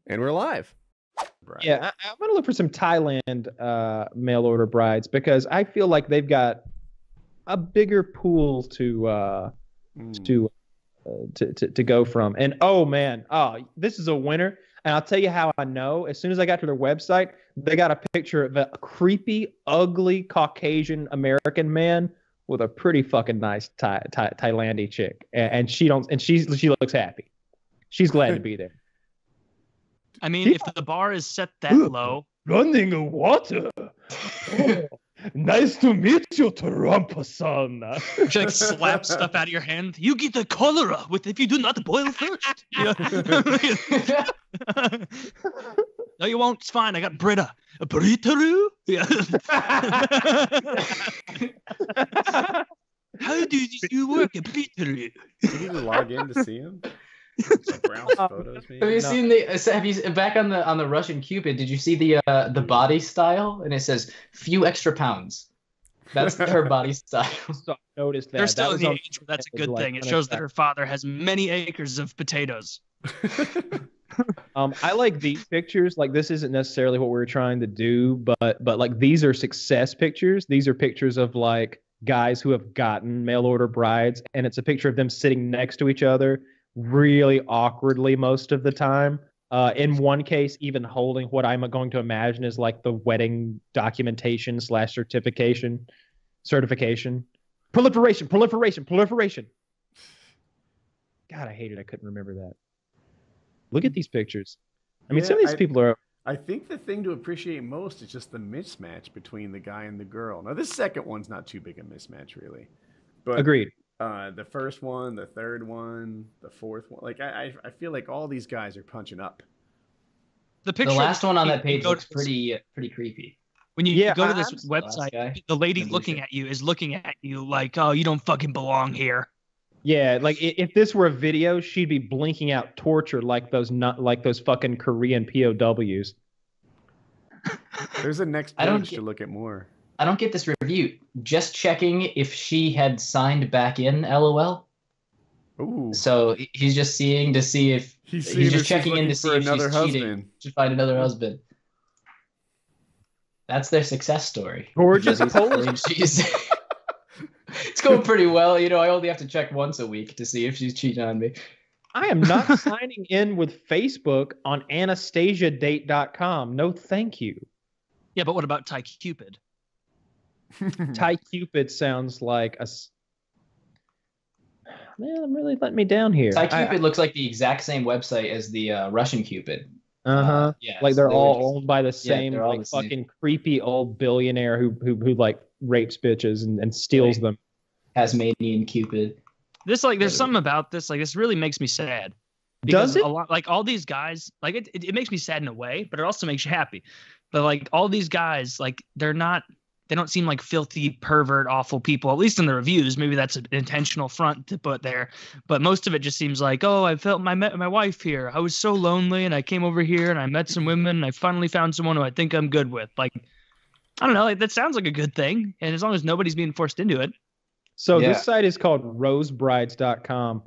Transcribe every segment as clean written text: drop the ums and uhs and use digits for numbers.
And we're live. Bride. Yeah, I'm going to look for some Thailand mail order brides because I feel like they've got a bigger pool to go from. And oh man, this is a winner. And I'll tell you how I know. As soon as I got to their website, they got a picture of a creepy, ugly Caucasian American man with a pretty fucking nice Thailandy chick, and she looks happy. She's glad to be there. I mean, if the bar is set that low, running water. Oh, nice to meet you, Trump-san. She like slap stuff out of your hand. You get the cholera if you do not boil first. No, you won't. It's fine. I got Brita. A burrito? Yeah. How do you work a burrito? You need to log in to see him. Photos, have you seen back on the Russian Cupid? Did you see the body style? And it says few extra pounds. That's her body style. Noticed that. They're still in the age where that's a good thing. It shows that her father has many acres of potatoes. I like these pictures. Like, this isn't necessarily what we're trying to do, but like, these are success pictures. These are pictures of like guys who have gotten mail order brides, and it's a picture of them sitting next to each other really awkwardly most of the time. In one case, even holding what I'm going to imagine is like the wedding documentation / certification. Proliferation. God, I hated I couldn't remember that. Look at these pictures. I mean, some of these people are... I think the thing to appreciate most is just the mismatch between the guy and the girl. Now, this second one's not too big a mismatch, really. But agreed. The first one, the third one, the fourth one. Like, I feel like all these guys are punching up. The last one on that page looks pretty creepy. When you go to this website, the lady looking at you is looking at you like, oh, you don't fucking belong here. Yeah, like if this were a video, she'd be blinking out torture like those fucking Korean POWs. There's a next page to look at more. I don't get this review. Just checking if she had signed back in, LOL. Ooh. So he's just seeing to see if he's just checking in to see if she's cheating to find another husband. That's their success story. Gorgeous Polish. It's going pretty well. You know, I only have to check once a week to see if she's cheating on me. I am not signing in with Facebook on AnastasiaDate.com. No, thank you. Yeah, but what about TyCupid? TyCupid sounds like a... Man, I'm really letting me down here. TyCupid looks like the exact same website as the Russian Cupid. Yeah, like they're all owned by the same like fucking creepy old billionaire who like rapes bitches and steals them. Tasmanian Cupid. This there's something about this this really makes me sad. Does it? A lot, like all these guys, like it makes me sad in a way, but it also makes you happy. But like all these guys, like they don't seem like filthy, pervert, awful people, at least in the reviews. Maybe that's an intentional front to put there. But most of it just seems like, oh, I met my wife here. I was so lonely and I came over here and I met some women and I finally found someone who I think I'm good with. Like, I don't know. Like, that sounds like a good thing. And as long as nobody's being forced into it. So this site is called rosebrides.com.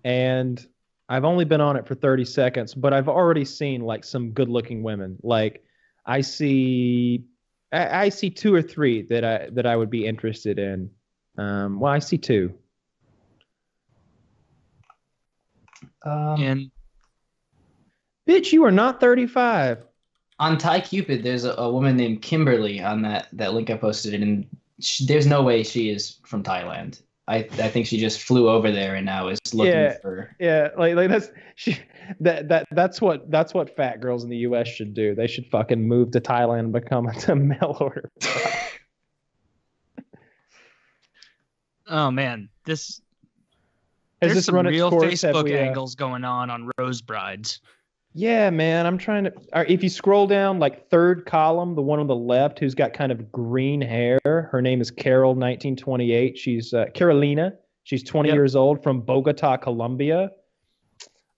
And I've only been on it for 30 seconds, but I've already seen like some good looking women. Like I see 2 or 3 that I would be interested in. Well, I see 2. And bitch, you are not 35. On TyCupid, there's a woman named Kimberly on that link I posted, and there's no way she is from Thailand. I think she just flew over there and now is looking for. Yeah, like that's what fat girls in the U.S. should do. They should fucking move to Thailand and become a mail order. Oh man, there's some real Facebook angles going on Rose Brides. Yeah, man, I'm trying to. If you scroll down, like third column, the one on the left, who's got kind of green hair. Her name is Carol, 1928. She's Carolina. She's 20 years old, from Bogota, Colombia.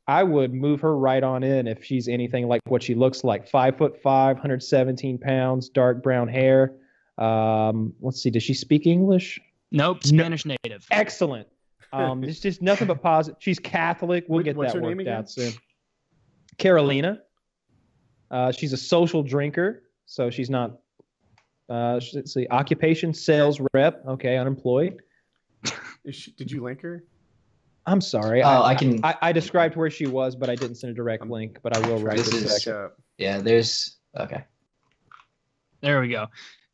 I would move her right on in if she's anything like what she looks like. 5'5", 117 pounds, dark brown hair. Let's see. Does she speak English? Nope, Spanish native. Excellent. It's just nothing but positive. She's Catholic. We'll get that worked out soon. Carolina. She's a social drinker, so she's not. Let's see, occupation sales rep. Okay, unemployed. Did you link her? I'm sorry. Oh, I described where she was, but I didn't send a direct link. But I will write This this is- second. Yeah, there's okay. There we go.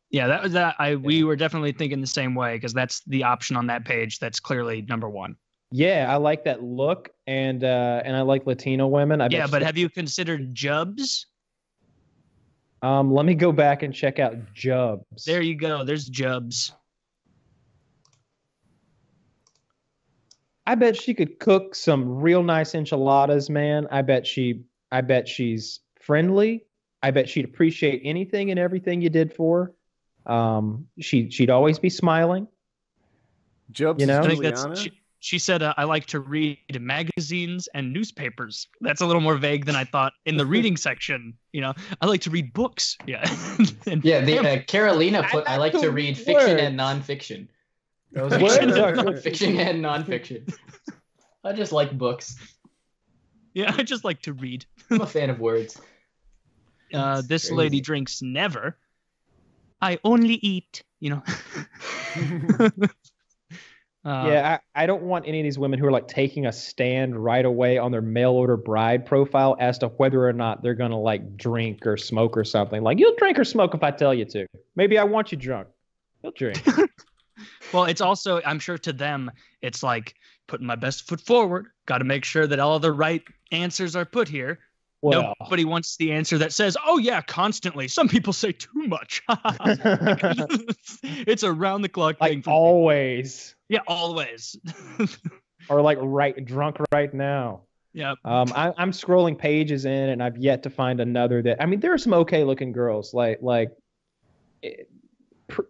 Yeah, that was that. We were definitely thinking the same way because that's the option on that page. That's clearly number one. Yeah, I like that look, and I like Latino women. I bet Yeah, but have you considered Jubs? Let me go back and check out Jubs. There you go. There's Jubs. I bet she could cook some real nice enchiladas, man. I bet she's friendly. I bet she'd appreciate anything and everything you did for her. She'd always be smiling. Jobs, You know? I think Juliana? that's. She said, "I like to read magazines and newspapers." That's a little more vague than I thought in the reading section. You know, I like to read books. Yeah. And Yeah, the Carolina put. I like to read fiction and nonfiction. Those are fiction and nonfiction. I just like books. Yeah, I just like to read. I'm a fan of words. This crazy. lady drinks never. I only eat. You know. Yeah, I don't want any of these women who are like taking a stand right away on their mail order bride profile as to whether or not they're gonna like drink or smoke or something. Like, you'll drink or smoke if I tell you to. Maybe I want you drunk. You'll drink. Well, it's also, I'm sure to them, it's like putting my best foot forward. Got to make sure that all the right answers are put here. Well, Nobody wants the answer that says, "Oh yeah, constantly." Some people say too much. It's a round the clock thing. like For me. always. Yeah, always. Or like drunk right now. Yeah. I'm scrolling pages in, and I've yet to find another that. I mean, there are some okay looking girls,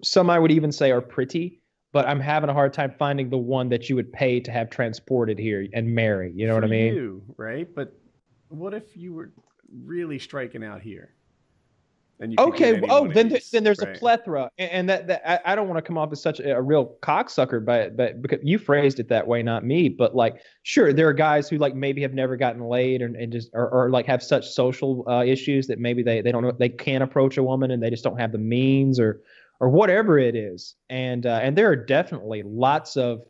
some I would even say are pretty, but I'm having a hard time finding the one that you would pay to have transported here and marry. You know what I mean? You, right? But what if you were really striking out here? And you could get Okay. any Oh, one of then these, there's right? a plethora, and that I don't want to come off as such a real cocksucker, but because you phrased it that way, not me. But like, sure, there are guys who like maybe have never gotten laid and just or like have such social issues that maybe they don't know, they can't approach a woman and they just don't have the means or whatever it is. And there are definitely lots of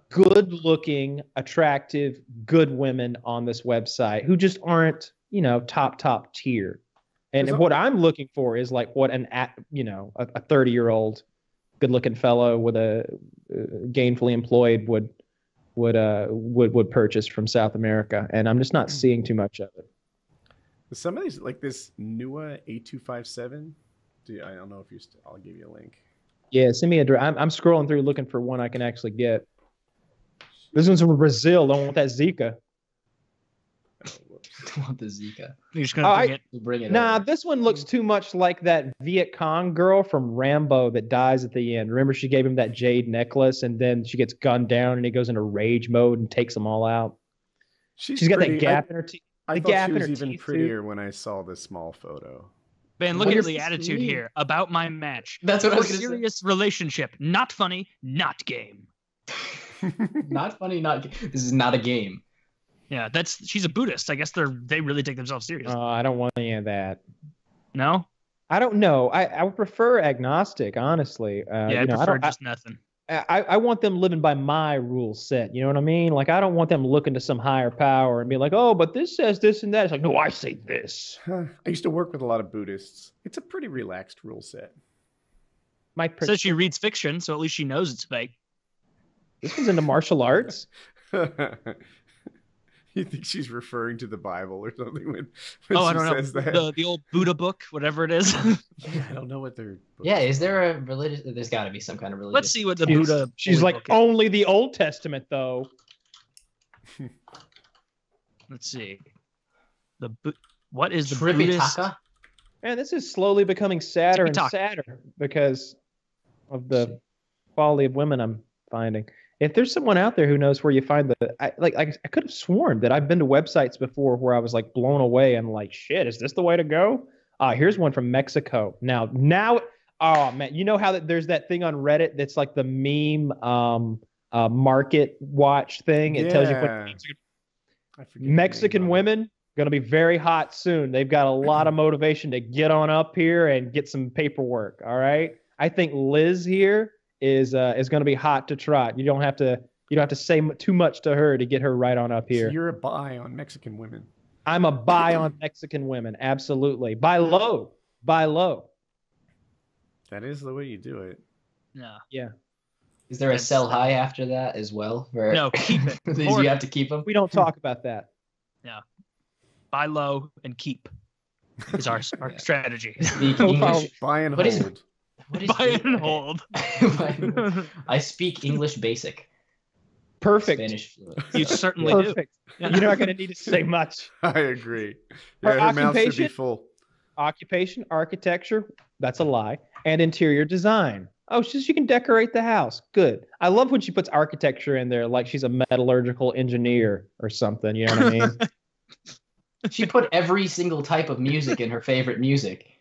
good-looking, attractive, good women on this website who just aren't, top tier. And what I'm looking for is like what a 30-year-old good-looking fellow with a gainfully employed would purchase from South America, and I'm just not seeing too much of it. Some of these, like this NUA 8257. I don't know if I'll give you a link. Yeah, send me a. I'm scrolling through looking for one I can actually get. This one's from Brazil. Don't want that Zika. Oh, whoops. Don't want the Zika. You're just gonna Bring it. Nah, over. this one looks too much like that Viet Cong girl from Rambo that dies at the end. Remember, she gave him that jade necklace, and then she gets gunned down, and he goes into rage mode and takes them all out. She's got that gap in her teeth. I thought she was even prettier when I saw this small photo. Ben, look What at does the this attitude mean? here about my match. That's what I was A gonna say. serious relationship, not funny, not game. Not funny. This is not a game. Yeah, she's a Buddhist. I guess they really take themselves serious. I don't want any of that. No? I don't know. I would prefer agnostic, honestly. Yeah, I prefer just nothing. I want them living by my rule set. You know what I mean? Like, I don't want them looking to some higher power and be like, oh, but this says this and that. It's like, no, I say this. I used to work with a lot of Buddhists. It's a pretty relaxed rule set. Says she reads fiction, so at least she knows it's fake. This one's into martial arts. You think she's referring to the Bible or something when I she don't know. says that? The old Buddha book, whatever it is. Yeah, I don't know what they're. Yeah, is there a religious? There's got to be some kind of religious. Let's see what the Buddha. She's holy like, book is. only the Old Testament, though. Let's see. What is the Buddhist? Tripitaka. Man, this is slowly becoming sadder and TikTok. sadder because of the quality of women I'm finding. If there's someone out there who knows where you find I could have sworn that I've been to websites before where I was like blown away and like, shit, is this the way to go? Here's one from Mexico. Now, oh man, you know how there's that thing on Reddit that's like the meme market watch thing. It tells you what I forget the Mexican name of it. women Going to be very hot soon. They've got a lot of motivation to get on up here and get some paperwork. All right. I think Liz here is going to be hot to trot. You don't have to say too much to her to get her right on up here. So you're a buy on Mexican women. I'm a buy on Mexican women. Absolutely. Buy low. Buy low. That is the way you do it. No. Yeah. Is there a sell high after that as well? No, keep it. You have to keep them? We don't talk about that. Yeah. Buy low and keep is our strategy. Speak English. Buy and What is- hold. What is Buy and hold. I speak English basic. Perfect. Spanish fluent. You certainly Perfect. do. You're not going to need to say much. I agree. Her Yeah, her mouth should be occupation? full. Occupation, architecture, that's a lie. And interior design. Oh, she can decorate the house. Good. I love when she puts architecture in there like she's a metallurgical engineer or something. You know what I mean? She put every single type of music in her favorite music.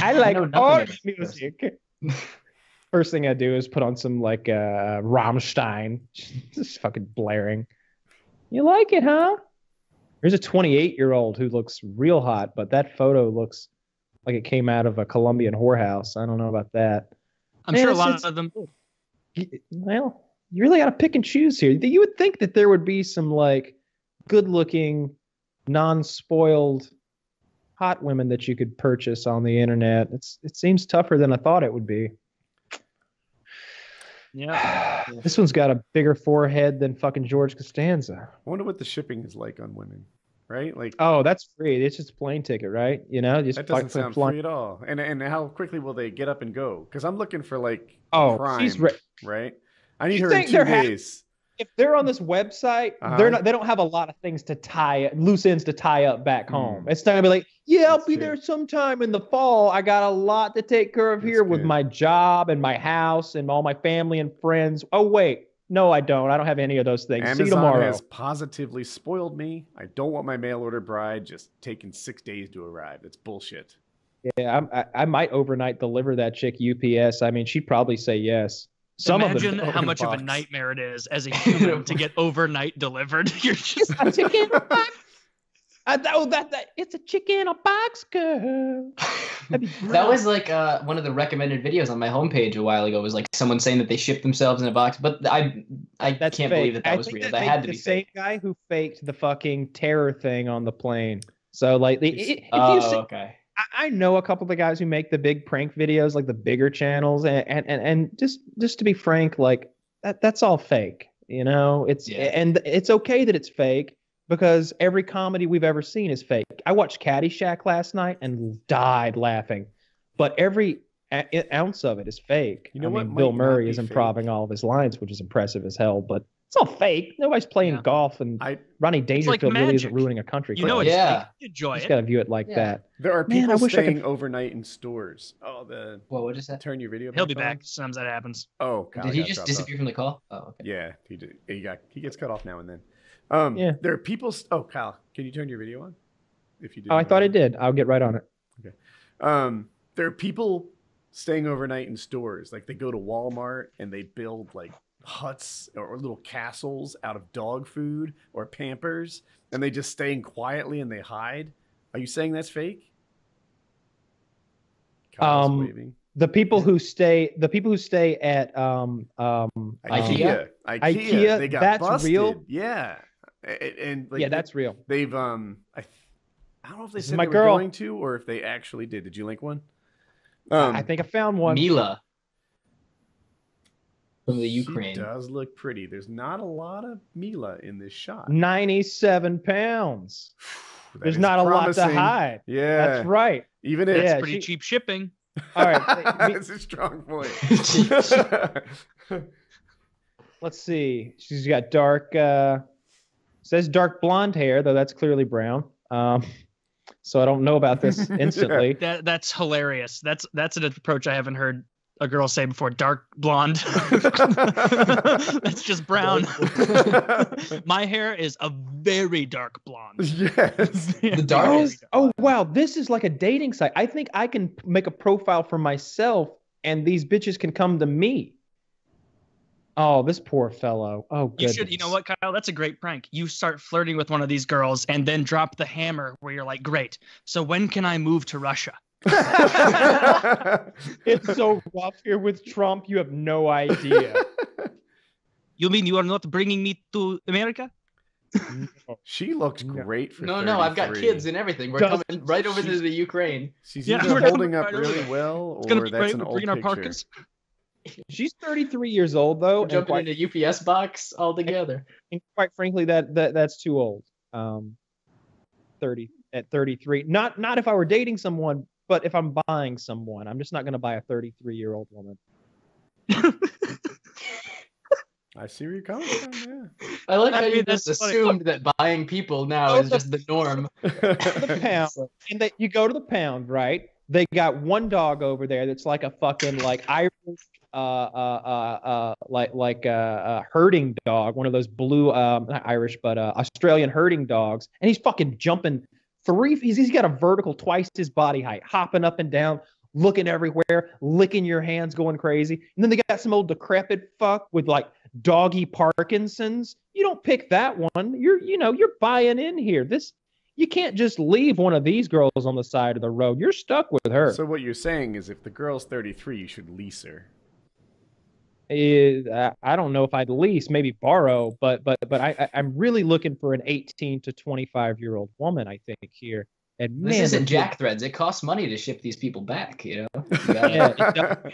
I like know nothing all about this music. First thing I do is put on some like Rammstein. Just fucking blaring. You like it, huh? There's a 28-year-old who looks real hot, but that photo looks like it came out of a Colombian whorehouse. I don't know about that. I'm Man, sure a it's- lot of them. Well, you really got to pick and choose here. You would think that there would be some like good-looking, non-spoiled, hot women that you could purchase on the internet. It seems tougher than I thought it would be. Yeah. This one's got a bigger forehead than fucking George Costanza. I wonder what the shipping is like on women, right? Like Oh, that's free. It's just a plane ticket, right? You know, just that doesn't sound fly- free at all. And how quickly will they get up and go? Because I'm looking for like Oh, Prime, she's right? I need You her in think 2 they're days. If they're on this website, Uh-huh. they don't have a lot of things to loose ends to tie up back home. Mm. It's not gonna be like, yeah, I'll That's be true. there sometime in the fall. I got a lot to take care of That's here with good. my job and my house and all my family and friends. Oh wait, no, I don't. I don't have any of those things. See you Amazon tomorrow. has positively spoiled me. I don't want my mail order bride just taking 6 days to arrive. That's bullshit. Yeah, I might overnight deliver that chick UPS. I mean, she'd probably say yes. Some Imagine of them. how much of a box. nightmare it is as a human to get overnight delivered. You're just A chicken in a box. It's a chicken in a box, girl. That was like one of the recommended videos on my homepage a while ago. Was like someone saying that they shipped themselves in a box, but I That's can't fake. believe that I was think real. that That may had be to be the same fake. guy who faked the fucking terror thing on the plane. So like, Okay. I know a couple of the guys who make the big prank videos, like the bigger channels, and just to be frank, like that's all fake. You know, and it's okay that it's fake because every comedy we've ever seen is fake. I watched Caddyshack last night and died laughing, but every ounce of it is fake. You know I what mean, Bill might not Murray be is fake? improving all of his lines, which is impressive as hell, but it's all fake. Nobody's playing Yeah. golf, and I Ronnie like Dangerfield really isn't magic. ruining a country. you know club. it's Yeah. fake. Enjoy You just it. gotta view it like Yeah. that. there are Man, people I wish I staying could- overnight in stores. Oh, What is that? turn your video. He'll back be on. back. Sometimes that happens. Oh, God, Did I he got just dropped disappear off. from the call? Oh, okay. Yeah, he did. He gets cut off now and then. Yeah. There are people. Oh, Kyle, can you turn your video on? If you did. Oh, I thought it did. I'll get right on it. There are people staying overnight in stores. Like they go to Walmart and they build like huts or little castles out of dog food or Pampers, and they just stay in quietly and they hide. Are you saying that's fake? Kyle's waving. The people who stay at IKEA. IKEA, They got that's busted. real? Yeah, and like, yeah, that's real. they've I don't know if they This is said my they were girl. going to or if they actually did. Did you link one? I think I found one. Mila from the She Ukraine. does look pretty. There's not a lot of Mila in this shot. 97 pounds. That There's is not a lot to promising. hide. Yeah, That's right. Even Yeah, it. It's pretty she- cheap shipping. All right. That's a strong point. Let's see. She's got dark. Says dark blonde hair, though that's clearly brown. So I don't know about this instantly. That's hilarious. That's an approach I haven't heard a girl say before. Dark blonde. That's just brown. My hair is a very dark blonde. Yes. The darkest. Oh wow, this is like a dating site. I think I can make a profile for myself, and these bitches can come to me. Oh, this poor fellow. Oh, You goodness. should, you know what, Kyle? That's a great prank. You start flirting with one of these girls and then drop the hammer where you're like, great. So when can I move to Russia? It's so rough here with Trump. You have no idea. You mean you are not bringing me to America? She looks great for No, 33. I've got kids and everything. We're Does- coming right over to the Ukraine. She's Yeah, either we're holding coming up right over really there. well, It's gonna or be that's great. an We're old bringing our picture. parkas. She's 33 years old, though. We're jumping in a UPS box all together. And quite frankly, that's too old. 30 at 33. Not if I were dating someone, but if I'm buying someone, I'm just not going to buy a 33-year-old woman. I see where you're coming from. Yeah. I like I how mean, you just that's funny. assumed that buying people now is just the norm. The pound, and you go to the pound, right? They got one dog over there that's like a fucking like Irish, herding dog, one of those blue, not Irish, but Australian herding dogs, and he's fucking jumping he's got a vertical twice his body height, hopping up and down, looking everywhere, licking your hands, going crazy. And then they got some old decrepit fuck with like doggy Parkinson's. You don't pick that one. You're buying in here. You can't just leave one of these girls on the side of the road. You're stuck with her. So what you're saying is, if the girl's 33, you should lease her. I don't know if I'd lease, maybe borrow, but I'm really looking for an 18 to 25-year-old woman, I think, here. And This man, isn't Jack Threads. It costs money to ship these people back, you know? You gotta-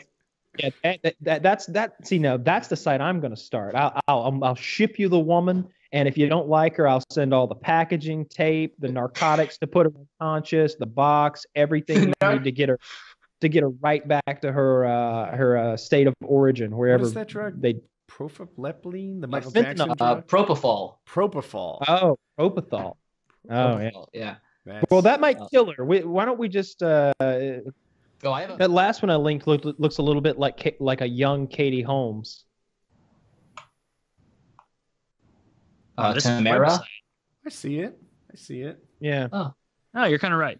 that's the site I'm going to start. I'll ship you the woman, and if you don't like her, I'll send all the packaging tape, the narcotics to put her unconscious, the box, everything you need to get her right back to her state of origin, wherever. What is that drug? They Propofol, the Michael fentanyl. Jackson drug? Propofol. Propofol. Oh, propofol. Oh yeah. Propofol, yeah. Well, that might kill her. Why don't we just? Oh, I have a, That last one I linked looks a little bit like a young Katie Holmes. This is a Tamara. website. I see it. Yeah. Oh, you're kind of right.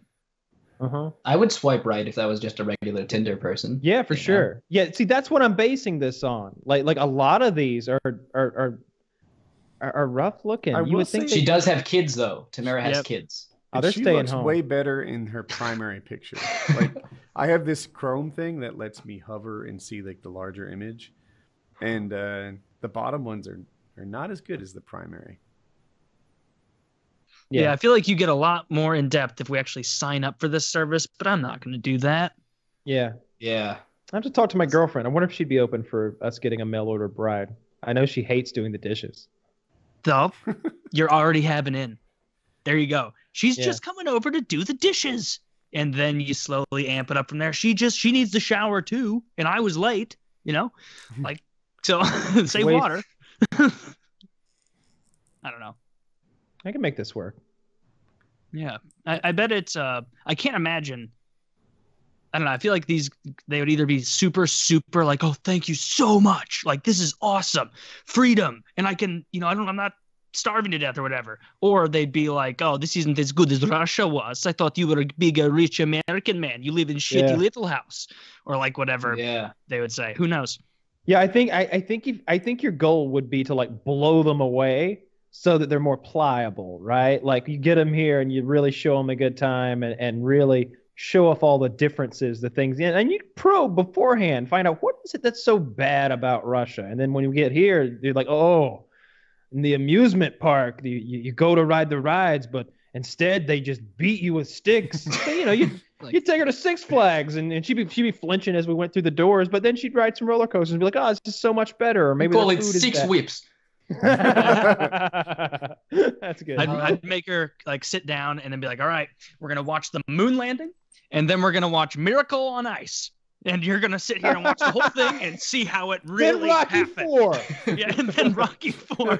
I would swipe right if that was just a regular Tinder person. Yeah, for You know? sure. Yeah, see, that's what I'm basing this on. Like a lot of these are rough looking. I You will would think say- She does have kids, though. Tamara has Yep. kids. oh, they're She staying looks home. way better in her primary picture. Like, I have this Chrome thing that lets me hover and see like the larger image, and the bottom ones are not as good as the primary. Yeah, I feel like you get a lot more in depth if we actually sign up for this service, but I'm not going to do that. Yeah. Yeah. I have to talk to my girlfriend. I wonder if she'd be open for us getting a mail order bride. I know she hates doing the dishes. So you're already having in. There you go. She's Yeah. just coming over to do the dishes. And then you slowly amp it up from there. She needs the shower too. And I was late, like, so save Wait. water. I don't know. I can make this work. Yeah. I bet it's, I can't imagine. I don't know. I feel like they would either be super, super like, oh, thank you so much. Like, this is awesome. Freedom. And I can, I'm not starving to death or whatever. Or they'd be like, oh, this isn't as good as Russia was. I thought you were a big, rich American man. You live in shitty little house. Or like whatever they would say. Who knows? Yeah, I think your goal would be to like blow them away so that they're more pliable, right? Like you get them here and you really show them a good time and really show off all the differences, the things, and you probe beforehand, find out what is it that's so bad about Russia. And then when you get here, you're like, oh, in the amusement park, you go to ride the rides, but instead they just beat you with sticks. So, you take her to Six Flags and she'd be flinching as we went through the doors, but then she'd ride some roller coasters and be like, oh, this is so much better. Or maybe Call the it food is 6 bad. whips. That's good. I'd make her like sit down and then be like, all right, we're going to watch the moon landing. And then we're going to watch Miracle on Ice. And you're going to sit here and watch the whole thing and see how it really then Rocky happened. 4. Yeah, and then Rocky 4.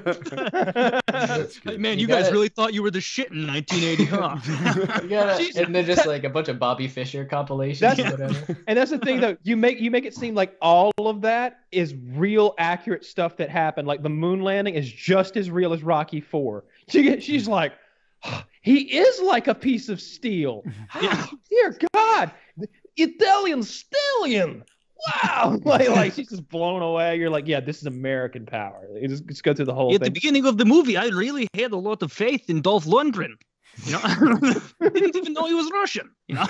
That's good. Man, You you guys gotta- really thought you were the shit in 1980, huh? You gotta, Jesus. and then just like a bunch of Bobby Fischer compilations That's- or whatever. And that's the thing, though. You make it seem like all of that is real, accurate stuff that happened. Like the moon landing is just as real as Rocky 4. She's like, he is like a piece of steel. Dear God, Italian stallion. wow, like she's just blown away. You're like, yeah, this is American power. You just go through the whole At the thing. beginning of the movie, I really had a lot of faith in Dolph Lundgren. You know, I didn't even know he was Russian. You know,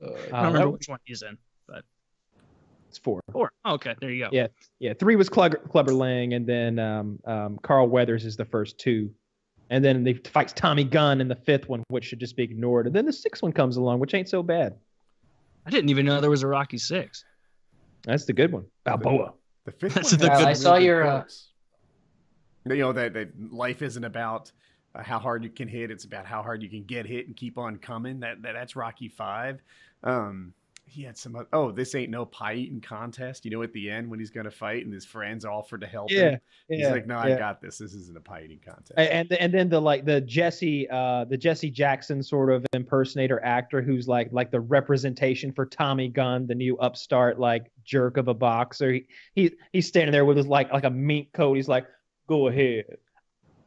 I don't remember which one he's in, but it's 4. 4. Oh, okay, there you go. Yeah. 3 was Clubber Lang, and then Carl Weathers is the first 2. And then they fights Tommy Gunn in the 5th one, which should just be ignored. And then the 6th one comes along, which ain't so bad. I didn't even know there was a Rocky 6. That's the good one. Balboa. The 5th That's one. the has good I saw really your, quotes. You know that life isn't about how hard you can hit; it's about how hard you can get hit and keep on coming. That's Rocky 5. He had some. Oh, this ain't no pie eating contest. You know, at the end when he's gonna fight and his friends offered to help him. He's like, "No, I got this. This isn't a pie eating contest." And then the Jesse Jackson sort of impersonator actor who's like the representation for Tommy Gunn, the new upstart like jerk of a boxer. He's standing there with his like a mink coat. He's like, "Go ahead,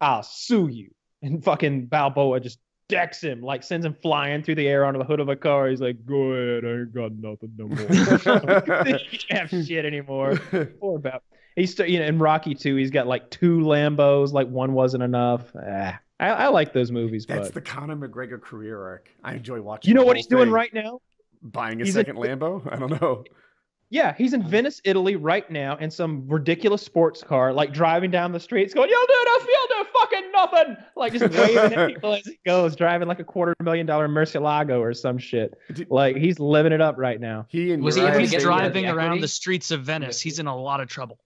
I'll sue you." And fucking Balboa just decks him, like sends him flying through the air onto the hood of a car. He's like, "Go ahead, I ain't got nothing no more." You can't have shit anymore. Poor Bal. He's still, in Rocky 2, he's got like 2 Lambos, like one wasn't enough. I like those movies. That's but the Conor McGregor career arc. I enjoy watching. You know the what whole he's doing thing. right now? Buying a He's second Lambo? I don't know. Yeah, he's in Venice, Italy right now in some ridiculous sports car, like driving down the streets going, "You'll do fucking nothing." Like just waving at people as he goes, driving like a $250,000 Murcielago or some shit. Like he's living it up right now. If he's driving around the streets of Venice, he's in a lot of trouble.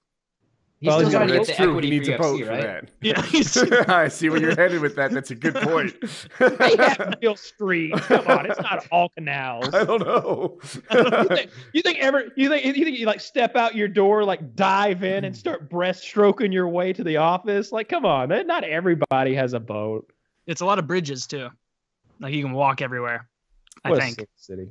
He's still trying to get that's the true. equity He needs for a vote UFC, for right? that. Yeah, I see where you're headed with that. That's a good point. They have real streets. Come on, it's not all canals. I don't know. you think you like step out your door, like dive in and start breaststroking your way to the office? Like, come on, not everybody has a boat. It's a lot of bridges too. Like you can walk everywhere. I think. City.